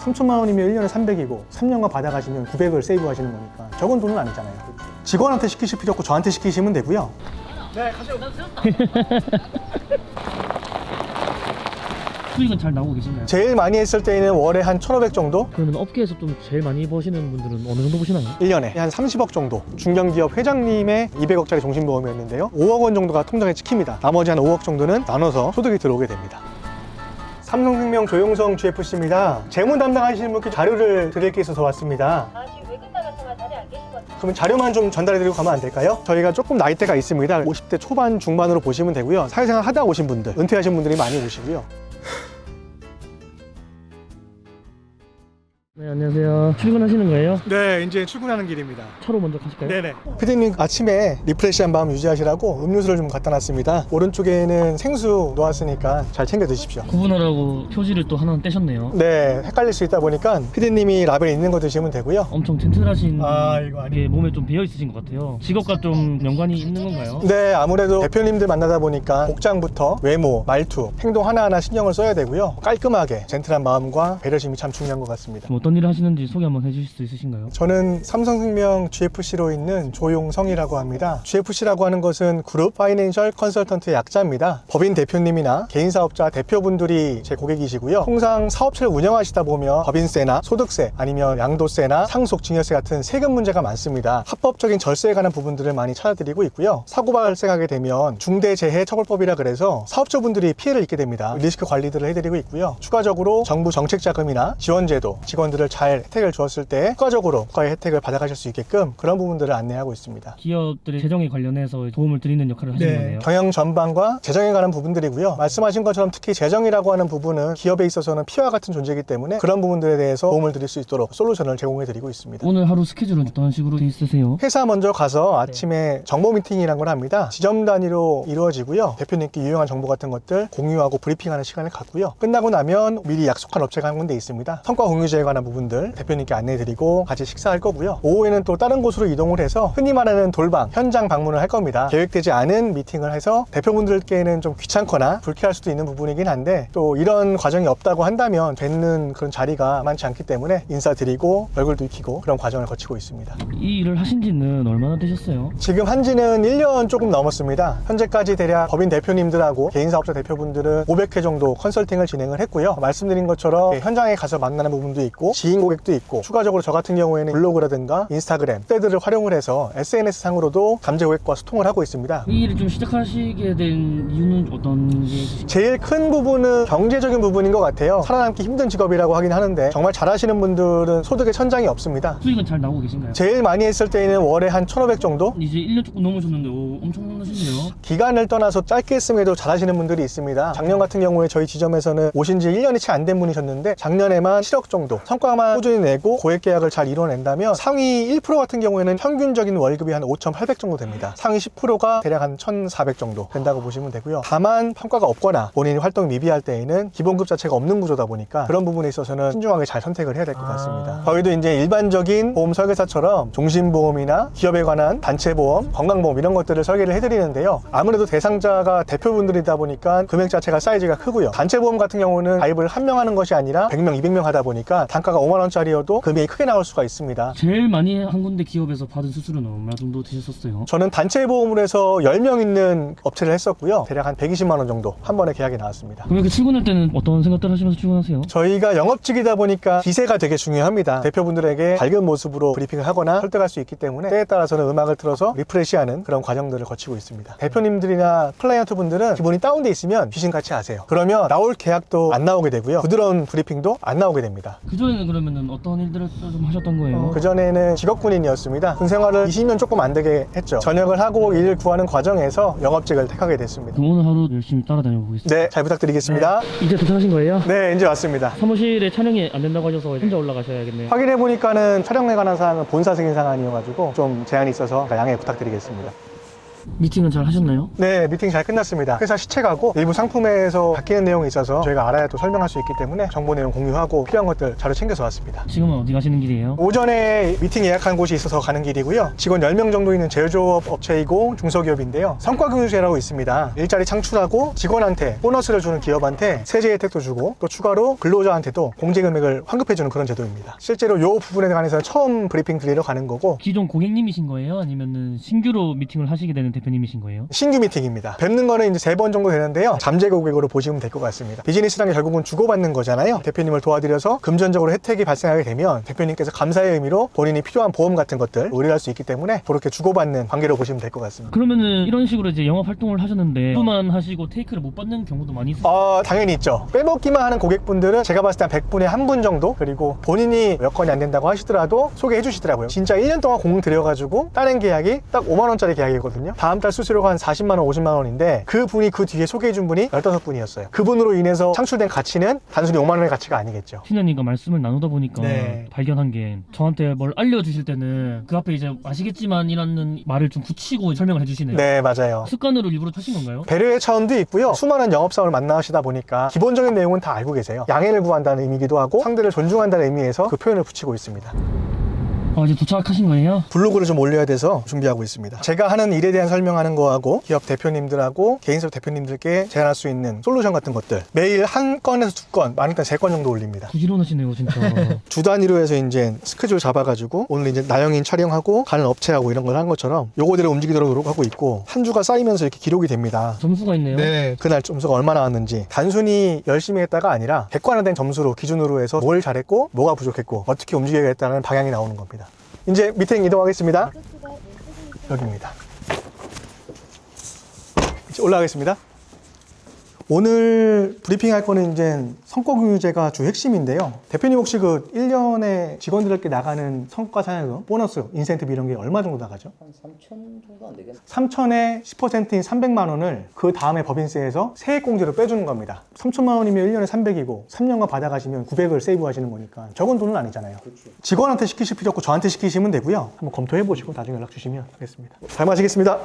3천만 원이면 1년에 300이고 3년간 받아가시면 900을 세이브 하시는 거니까 적은 돈은 아니잖아요. 직원한테 시키실 필요 없고 저한테 시키시면 되고요. 네, 가세요. 수익은 잘 나오고 계신가요? 제일 많이 했을 때는 월에 한 1,500 정도? 그러면 업계에서 좀 제일 많이 버시는 분들은 어느 정도 보시나요? 1년에 한 30억 정도. 중견기업 회장님의 200억짜리 종신보험이었는데요. 5억 원 정도가 통장에 찍힙니다. 나머지 한 5억 정도는 나눠서 소득이 들어오게 됩니다. 삼성생명 조용성 GFC입니다. 재무 담당하시는 분께 자료를 드릴 게 있어서 왔습니다. 지금 외근 나가셔서 자리에 안 계신 것 같아요. 그러면 자료만 좀 전달해드리고 가면 안 될까요? 저희가 조금 나이대가 있습니다. 50대 초반 중반으로 보시면 되고요. 사회생활 하다 오신 분들, 은퇴하신 분들이 많이 오시고요. 네, 안녕하세요. 출근하시는 거예요? 네, 이제 출근하는 길입니다. 차로 먼저 가실까요? 네네. 피디님 아침에 리프레시한 마음 유지하시라고 음료수를 좀 갖다 놨습니다. 오른쪽에는 생수 놓았으니까 잘 챙겨 드십시오. 구분하라고 표지를 또 하나 떼셨네요. 네, 헷갈릴 수 있다 보니까 피디님이 라벨에 있는 거 드시면 되고요. 엄청 튼튼하신 이거 아니에요. 게 몸에 좀 배어 있으신 것 같아요. 직업과 좀 연관이 있는 건가요? 네, 아무래도 대표님들 만나다 보니까 복장부터 외모, 말투, 행동 하나하나 신경을 써야 되고요. 깔끔하게 젠틀한 마음과 배려심이 참 중요한 것 같습니다. 어떤 일을 하시는지 소개 한번 해주실 수 있으신가요? 저는 삼성생명 GFC로 있는 조용성이라고 합니다. GFC라고 하는 것은 그룹 파이낸셜 컨설턴트의 약자입니다. 법인 대표님이나 개인사업자 대표분들이 제 고객이시고요. 통상 사업체를 운영하시다 보면 법인세나 소득세 아니면 양도세나 상속, 증여세 같은 세금 문제가 많습니다. 합법적인 절세에 관한 부분들을 많이 찾아드리고 있고요. 사고 발생하게 되면 중대재해처벌법이라 그래서 사업자분들이 피해를 입게 됩니다. 리스크 관리들을 해드리고 있고요. 추가적으로 정부 정책자금이나 지원제도, 직원들을 잘 혜택을 주었을 때 추가적으로 국가의 혜택을 받아가실 수 있게끔 그런 부분들을 안내하고 있습니다. 기업들의 재정에 관련해서 도움을 드리는 역할을 하시는 거네요. 경영 전반과 재정에 관한 부분들이고요. 말씀하신 것처럼 특히 재정이라고 하는 부분은 기업에 있어서는 피와 같은 존재이기 때문에 그런 부분들에 대해서 도움을 드릴 수 있도록 솔루션을 제공해 드리고 있습니다. 오늘 하루 스케줄은 어떤 식으로 돼 있으세요? 회사 먼저 가서 아침에 정보 미팅이라는 걸 합니다. 지점 단위로 이루어지고요. 대표님께 유용한 정보 같은 것들 공유하고 브리핑하는 시간을 갖고요. 끝나고 나면 미리 약속한 업체가 한 군데 있습니다. 성과 공유제에 관한 부분들 대표님께 안내드리고 같이 식사할 거고요. 오후에는 또 다른 곳으로 이동을 해서 흔히 말하는 돌방, 현장 방문을 할 겁니다. 계획되지 않은 미팅을 해서 대표분들께는 좀 귀찮거나 불쾌할 수도 있는 부분이긴 한데 또 이런 과정이 없다고 한다면 뵙는 그런 자리가 많지 않기 때문에 인사드리고 얼굴도 익히고 그런 과정을 거치고 있습니다. 이 일을 하신 지는 얼마나 되셨어요? 지금 한지는 1년 조금 넘었습니다. 현재까지 대략 법인 대표님들하고 개인사업자 대표분들은 500회 정도 컨설팅을 진행을 했고요. 말씀드린 것처럼 현장에 가서 만나는 부분도 있고 지인 고객도 있고 추가적으로 저 같은 경우에는 블로그라든가 인스타그램, thread를 활용을 해서 SNS 상으로도 잠재 고객과 소통을 하고 있습니다. 이 일을 좀 시작하시게 된 이유는 어떤 게 있으신가요? 제일 큰 부분은 경제적인 부분인 것 같아요. 살아남기 힘든 직업이라고 하긴 하는데 정말 잘하시는 분들은 소득의 천장이 없습니다. 수익은 잘 나오고 계신가요? 제일 많이 했을 때는 월에 한 1,500 정도? 이제 1년 조금 넘으셨는데 엄청나시네요. 기간을 떠나서 짧게 했음에도 잘하시는 분들이 있습니다. 작년 같은 경우에 저희 지점에서는 오신 지 1년이 채 안 된 분이셨는데 작년에만 7억 정도 성과만 꾸준히 내고 고액 계약을 잘 이뤄낸다면 상위 1% 같은 경우에는 평균적인 월급이 한 5,800 정도 됩니다. 상위 10%가 대략 한 1,400 정도 된다고 보시면 되고요. 다만 평가가 없거나 본인이 활동 미비할 때에는 기본급 자체가 없는 구조다 보니까 그런 부분에 있어서는 신중하게 잘 선택을 해야 될 것 같습니다. 저희도 이제 일반적인 보험 설계사처럼 종신보험이나 기업에 관한 단체보험, 건강보험 이런 것들을 설계를 해드리는데요. 아무래도 대상자가 대표분들이다 보니까 금액 자체가 사이즈가 크고요. 단체보험 같은 경우는 가입을 한 명 하는 것이 아니라 100명, 200명 하다 보니까 단가가 5만 원짜리여도 금액이 크게 나올 수가 있습니다. 제일 많이 한 군데 기업에서 받은 수수료는 얼마 정도 되셨었어요? 저는 단체 보험을 해서 10명 있는 업체를 했었고요. 대략 한 120만 원 정도 한 번에 계약이 나왔습니다. 그럼 이렇게 출근할 때는 어떤 생각들 하시면서 출근하세요? 저희가 영업직이다 보니까 기세가 되게 중요합니다. 대표분들에게 밝은 모습으로 브리핑을 하거나 설득할 수 있기 때문에 때에 따라서는 음악을 틀어서 리프레시하는 그런 과정들을 거치고 있습니다. 대표님들이나 클라이언트 분들은 기분이 다운돼 있으면 귀신같이 하세요. 그러면 나올 계약도 안 나오게 되고요. 부드러운 브리핑도 안 나오게 됩니다. 그전에는 그러면은 어떤 일들을 좀 하셨던 거예요? 그전에는 직업군인이었습니다. 군 생활을 20년 조금 안 되게 했죠. 전역을 하고 일을 구하는 과정에서 영업직을 택하게 됐습니다. 그럼 오늘 하루 열심히 따라다녀 보겠습니다. 네, 잘 부탁드리겠습니다. 이제 도착하신 거예요? 네, 이제 왔습니다. 사무실에 촬영이 안 된다고 하셔서 혼자 올라가셔야겠네요. 확인해 보니까는 촬영에 관한 사항은 본사 승인 사항이어가지고 좀 제한이 있어서 양해 부탁드리겠습니다. 미팅은 잘 하셨나요? 네, 미팅 잘 끝났습니다. 회사 시책하고 일부 상품에서 바뀌는 내용이 있어서 저희가 알아야 또 설명할 수 있기 때문에 정보 내용 공유하고 필요한 것들 자료 챙겨서 왔습니다. 지금은 어디 가시는 길이에요? 오전에 미팅 예약한 곳이 있어서 가는 길이고요. 직원 10명 정도 있는 제조업 업체이고 중소기업인데요. 성과금융제라고 있습니다. 일자리 창출하고 직원한테 보너스를 주는 기업한테 세제 혜택도 주고 또 추가로 근로자한테도 공제금액을 환급해주는 그런 제도입니다. 실제로 이 부분에 관해서 처음 브리핑 드리러 가는 거고 기존 고객님이신 거예요? 아니면 신규로 미팅을 하시게 되는 대표님이신 거예요? 신규 미팅입니다. 뵙는 거는 이제 3번 정도 되는데요. 잠재 고객으로 보시면 될 것 같습니다. 비즈니스라는 게 결국은 주고받는 거잖아요. 대표님을 도와드려서 금전적으로 혜택이 발생하게 되면 대표님께서 감사의 의미로 본인이 필요한 보험 같은 것들 의뢰할 수 있기 때문에 그렇게 주고받는 관계로 보시면 될 것 같습니다. 그러면은 이런 식으로 이제 영업 활동을 하셨는데 수만 하시고 테이크를 못 받는 경우도 많이 있어요. 당연히 있죠. 빼먹기만 하는 고객분들은 제가 봤을 때 한 100분에 1분 정도, 그리고 본인이 여건이 안 된다고 하시더라도 소개해 주시더라고요. 진짜 1년 동안 공 들여가지고 따낸 계약이 딱 5만 원짜리 계약이거든요. 다음 달 수수료가 한 40만 원, 50만 원인데 그 분이 그 뒤에 소개해 준 분이 15분이었어요. 그분으로 인해서 창출된 가치는 단순히 5만 원의 가치가 아니겠죠. 신현님과 말씀을 나누다 보니까 네. 발견한 게 저한테 뭘 알려주실 때는 그 앞에 이제 아시겠지만이라는 말을 좀 붙이고 설명을 해주시네요. 네, 맞아요. 습관으로 일부러 하신 건가요? 배려의 차원도 있고요. 수많은 영업사원을 만나시다 보니까 기본적인 내용은 다 알고 계세요. 양해를 구한다는 의미기도 하고 상대를 존중한다는 의미에서 그 표현을 붙이고 있습니다. 이제 도착하신 거예요? 블로그를 좀 올려야 돼서 준비하고 있습니다. 제가 하는 일에 대한 설명하는 거하고 기업 대표님들하고 개인사업 대표님들께 제안할 수 있는 솔루션 같은 것들 매일 한 건에서 2건, 많을 땐 3건 정도 올립니다. 부지런하시네요 진짜. 주 단위로 해서 이제 스케줄 잡아가지고 오늘 이제 나영인 촬영하고 가는 업체하고 이런 걸 한 것처럼 요거대로 움직이도록 노력하고 있고 한 주가 쌓이면서 이렇게 기록이 됩니다. 점수가 있네요. 네, 그날 점수가 얼마 나왔는지 단순히 열심히 했다가 아니라 객관화된 점수로 기준으로 해서 뭘 잘했고 뭐가 부족했고 어떻게 움직여야겠다는 방향이 나오는 겁니다. 이제 미팅 이동하겠습니다. 여기입니다. 이제 올라가겠습니다. 오늘 브리핑 할 거는 이제 성과금융제가 주 핵심인데요. 대표님 혹시 그 1년에 직원들에게 나가는 성과상여금, 보너스, 인센티브 이런 게 얼마 정도 나가죠? 한 3천 정도 안 되겠나? 3천에 10%인 300만 원을 그 다음에 법인세에서 세액공제로 빼주는 겁니다. 3천만 원이면 1년에 300이고 3년간 받아가시면 900을 세이브하시는 거니까 적은 돈은 아니잖아요. 그렇죠. 직원한테 시키실 필요 없고 저한테 시키시면 되고요. 한번 검토해보시고 나중에 연락 주시면 하겠습니다. 잘 마시겠습니다.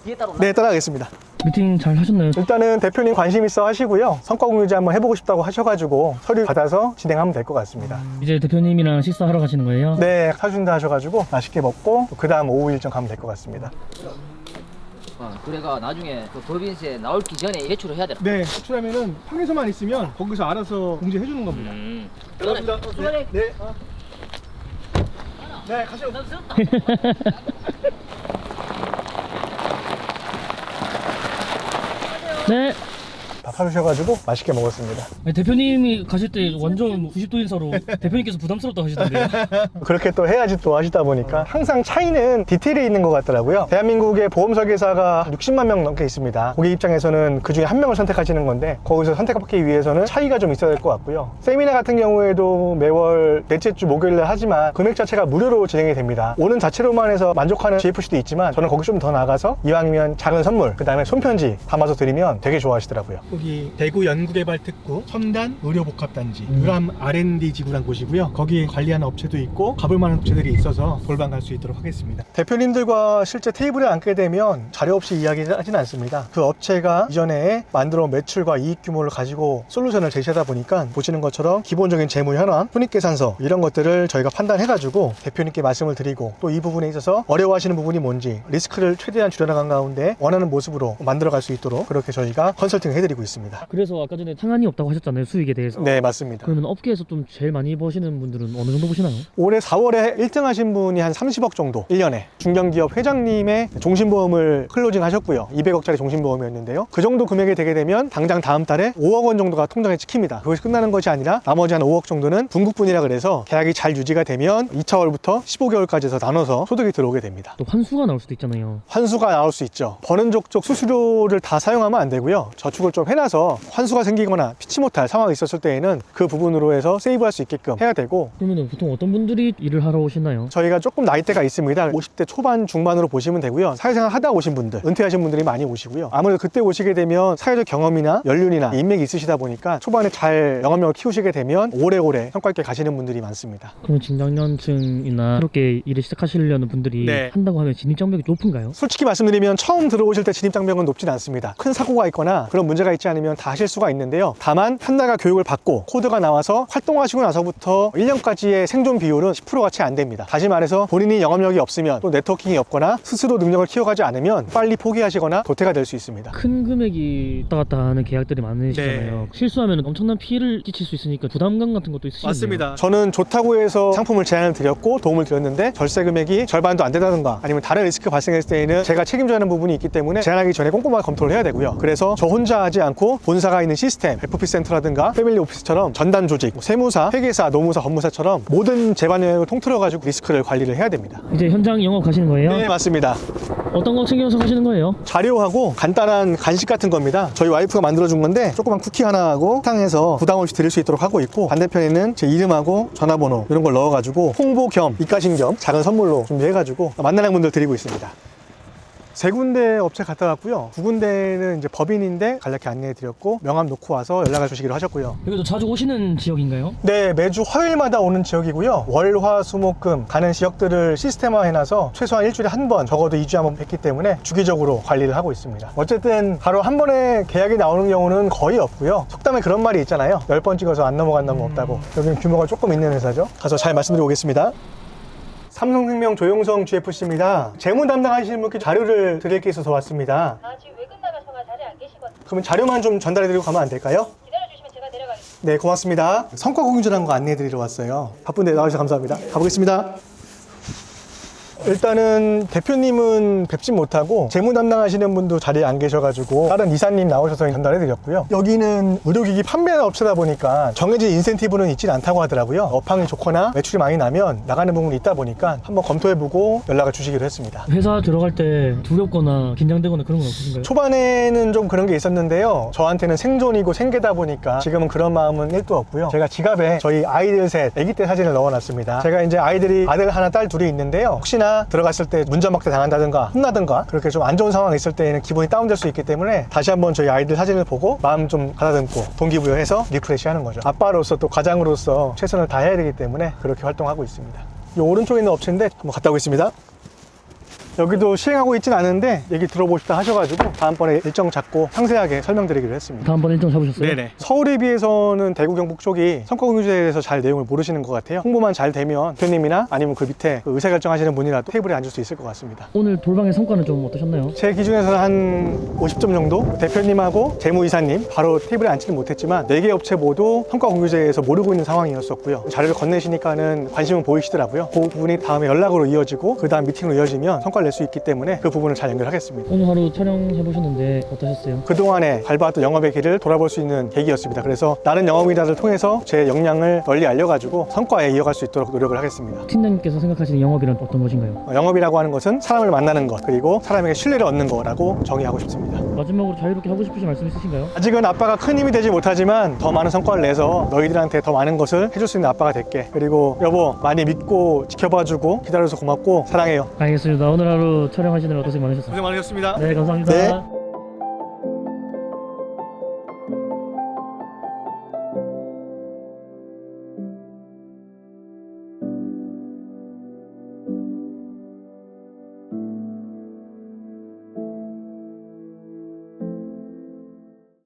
뒤에 따로 네, 따라가겠습니다. 미팅 잘 하셨나요? 일단은 대표님 관심 있어 하시고요. 성과공유제 한번 해보고 싶다고 하셔가지고 서류 받아서 진행하면 될 것 같습니다. 이제 대표님이랑 식사하러 가시는 거예요? 네, 사준다 하셔가지고 맛있게 먹고 그 다음 오후 일정 가면 될 것 같습니다. 그래가 나중에 그 법인세 나올기 전에 제출을 해야 되나? 네, 제출하면은 평에서만 있으면 거기서 알아서 공제해주는 겁니다. 고맙습니다. 수고하네. 네. 네, 가시죠. 네. 밥 사주셔가지고 맛있게 먹었습니다. 대표님이 가실 때 완전 90도 인사로 대표님께서 부담스럽다 하시던데요. 그렇게 또 해야지 또 하시다 보니까 항상 차이는 디테일에 있는 것 같더라고요. 대한민국의 보험 설계사가 60만 명 넘게 있습니다. 고객 입장에서는 그 중에 한 명을 선택하시는 건데 거기서 선택받기 위해서는 차이가 좀 있어야 될 것 같고요. 세미나 같은 경우에도 매월 넷째 주 목요일에 하지만 금액 자체가 무료로 진행이 됩니다. 오는 자체로만 해서 만족하는 GFC도 있지만 저는 거기 좀 더 나가서 이왕이면 작은 선물, 그 다음에 손편지 담아서 드리면 되게 좋아하시더라고요. 여기 대구 연구개발특구 첨단 의료복합단지 유람 R&D 지구란 곳이고요. 거기 관리하는 업체도 있고 가볼 만한 업체들이 있어서 골방 갈 수 있도록 하겠습니다. 대표님들과 실제 테이블에 앉게 되면 자료 없이 이야기하지는 않습니다. 그 업체가 이전에 만들어 온 매출과 이익 규모를 가지고 솔루션을 제시하다 보니까 보시는 것처럼 기본적인 재무 현황, 손익계산서 이런 것들을 저희가 판단해가지고 대표님께 말씀을 드리고 또 이 부분에 있어서 어려워하시는 부분이 뭔지 리스크를 최대한 줄여나간 가운데 원하는 모습으로 만들어갈 수 있도록 그렇게 저희가 컨설팅을 해드리고 있습니다. 그래서 아까 전에 상한이 없다고 하셨잖아요, 수익에 대해서. 네, 맞습니다. 그러면 업계에서 좀 제일 많이 버시는 분들은 어느 정도 보시나요? 올해 4월에 1등 하신 분이 한 30억 정도 1년에 중견기업 회장님의 종신보험을 클로징 하셨고요. 200억짜리 종신보험이었는데요. 그 정도 금액이 되게 되면 당장 다음 달에 5억 원 정도가 통장에 찍힙니다. 그것이 끝나는 것이 아니라 나머지 한 5억 정도는 분국분이라 그래서 계약이 잘 유지가 되면 2차월부터 15개월까지 해서 나눠서 소득이 들어오게 됩니다. 또 환수가 나올 수도 있잖아요. 환수가 나올 수 있죠. 버는 족족 수수료를 다 사용하면 안 되고요. 저축을 좀 해놔 끝나서 환수가 생기거나 피치 못할 상황이 있었을 때에는 그 부분으로 해서 세이브할 수 있게끔 해야 되고, 그러면 보통 어떤 분들이 일을 하러 오시나요? 저희가 조금 나이대가 있습니다. 50대 초반 중반으로 보시면 되고요. 사회생활 하다 오신 분들, 은퇴하신 분들이 많이 오시고요. 아무래도 그때 오시게 되면 사회적 경험이나 연륜이나 인맥이 있으시다 보니까 초반에 잘 영업력을 키우시게 되면 오래오래 성과 있게 가시는 분들이 많습니다. 그럼 중장년층이나 새롭게 일을 시작하시려는 분들이 네. 한다고 하면 진입장벽이 높은가요? 솔직히 말씀드리면 처음 들어오실 때 진입장벽은 높진 않습니다. 큰 사고가 있거나 그런 문제가 있지 않으면 다 하실 수가 있는데요. 다만 한 달간 교육을 받고 코드가 나와서 활동하시고 나서부터 1년까지의 생존 비율은 10%가 채 안 됩니다. 다시 말해서 본인이 영업력이 없으면, 또 네트워킹이 없거나 스스로 능력을 키워가지 않으면 빨리 포기하시거나 도태가 될 수 있습니다. 큰 금액이 왔다 갔다 하는 계약들이 많으시잖아요. 네. 실수하면 엄청난 피해를 끼칠 수 있으니까 부담감 같은 것도 있으시겠네요. 저는 좋다고 해서 상품을 제안을 드렸고 도움을 드렸는데 절세 금액이 절반도 안 된다든가 아니면 다른 리스크 발생했을 때에는 제가 책임져야 하는 부분이 있기 때문에 제안하기 전에 꼼꼼하게 검토를 해야 되고요. 그래서 저 혼자 하지 않고 본사가 있는 시스템, FP 센터라든가 패밀리 오피스처럼 전담 조직, 세무사, 회계사, 노무사, 법무사처럼 모든 재반 영역을 통틀어가지고 리스크를 관리를 해야 됩니다. 이제 현장 영업 가시는 거예요? 네, 맞습니다. 어떤 거 챙겨서 가시는 거예요? 자료하고 간단한 간식 같은 겁니다. 저희 와이프가 만들어준 건데 조그만 쿠키 하나하고 사탕해서 부담 없이 드릴 수 있도록 하고 있고, 반대편에는 제 이름하고 전화번호 이런 걸 넣어가지고 홍보 겸 입가심 겸 작은 선물로 준비해가지고 만나는 분들 드리고 있습니다. 3군데 업체 갔다 왔고요. 2군데는 이제 법인인데 간략히 안내해 드렸고 명함 놓고 와서 연락을 주시기로 하셨고요. 여기도 자주 오시는 지역인가요? 네, 매주 화요일마다 오는 지역이고요. 월, 화, 수, 목, 금 가는 지역들을 시스템화 해놔서 최소한 일주일에 한 번, 적어도 2주에 한 번 뵙기 때문에 주기적으로 관리를 하고 있습니다. 어쨌든 바로 한 번에 계약이 나오는 경우는 거의 없고요. 속담에 그런 말이 있잖아요. 10번 찍어서 안 넘어간 놈은 없다고. 여기는 규모가 조금 있는 회사죠. 가서 잘 말씀드리고 오겠습니다. 삼성생명 조용성 GFC입니다. 재무 담당하시는 분께 자료를 드릴 게 있어서 왔습니다. 지금 외근 나가셔서 자리에 안 계시거든요. 그러면 자료만 좀 전달해드리고 가면 안 될까요? 기다려주시면 제가 내려가겠습니다. 네, 고맙습니다. 성과 공유라는 거 안내해드리러 왔어요. 바쁜데 나와주셔서 감사합니다. 가보겠습니다. 일단은 대표님은 뵙지 못하고 재무 담당하시는 분도 자리에 안 계셔가지고 다른 이사님 나오셔서 전달해드렸고요. 여기는 의료기기 판매하는 업체다 보니까 정해진 인센티브는 있진 않다고 하더라고요. 업황이 좋거나 매출이 많이 나면 나가는 부분이 있다 보니까 한번 검토해보고 연락을 주시기로 했습니다. 회사 들어갈 때 두렵거나 긴장되거나 그런 건 없으신가요? 초반에는 좀 그런 게 있었는데요. 저한테는 생존이고 생계다 보니까 지금은 그런 마음은 1도 없고요. 제가 지갑에 저희 아이들 셋 아기 때 사진을 넣어놨습니다. 제가 이제 아이들이 아들 하나 딸 둘이 있는데요. 혹시나 들어갔을 때 문전박대 당한다든가 혼나든가 그렇게 좀 안 좋은 상황이 있을 때에는 기분이 다운될 수 있기 때문에 다시 한번 저희 아이들 사진을 보고 마음 좀 가다듬고 동기부여해서 리프레시 하는 거죠. 아빠로서 또 가장으로서 최선을 다해야 되기 때문에 그렇게 활동하고 있습니다. 이 오른쪽에 있는 업체인데 한번 갔다 오겠습니다. 여기도 시행하고 있진 않은데 얘기 들어보시다 하셔가지고 다음번에 일정 잡고 상세하게 설명드리기로 했습니다. 다음번 일정 잡으셨어요? 네네. 서울에 비해서는 대구 경북 쪽이 성과공유제에 대해서 잘 내용을 모르시는 것 같아요. 홍보만 잘 되면 대표님이나 아니면 그 밑에 그 의사결정하시는 분이라도 테이블에 앉을 수 있을 것 같습니다. 오늘 돌방의 성과는 좀 어떠셨나요? 제 기준에서는 한 50점 정도? 대표님하고 재무이사님 바로 테이블에 앉지는 못했지만 4개 업체 모두 성과공유제에서 모르고 있는 상황이었었고요. 자료를 건네시니까는 관심은 보이시더라고요. 그 부분이 다음에 연락으로 이어지고 그 다음 미팅으로 이어지면 성과를 낼 수 있기 때문에 그 부분을 잘 연결하겠습니다. 오늘 하루 촬영해보셨는데 어떠셨어요? 그동안에 밟아왔던 영업의 길을 돌아볼 수 있는 계기였습니다. 그래서 나는 영업이다를 통해서 제 역량을 널리 알려가지고 성과에 이어갈 수 있도록 노력을 하겠습니다. 팀장님께서 생각하시는 영업이란 어떤 것인가요? 영업이라고 하는 것은 사람을 만나는 것, 그리고 사람에게 신뢰를 얻는 거라고 정의하고 싶습니다. 마지막으로 자유롭게 하고 싶으신 말씀 있으신가요? 아직은 아빠가 큰 힘이 되지 못하지만 더 많은 성과를 내서 너희들한테 더 많은 것을 해줄 수 있는 아빠가 될게. 그리고 여보 많이 믿고 지켜봐주고 기다려줘서 고맙고 사랑해요. 알겠습니다. 오늘 하루 촬영하시느라 고생 많으셨습니다. 고생 많으셨습니다. 네, 감사합니다. 네.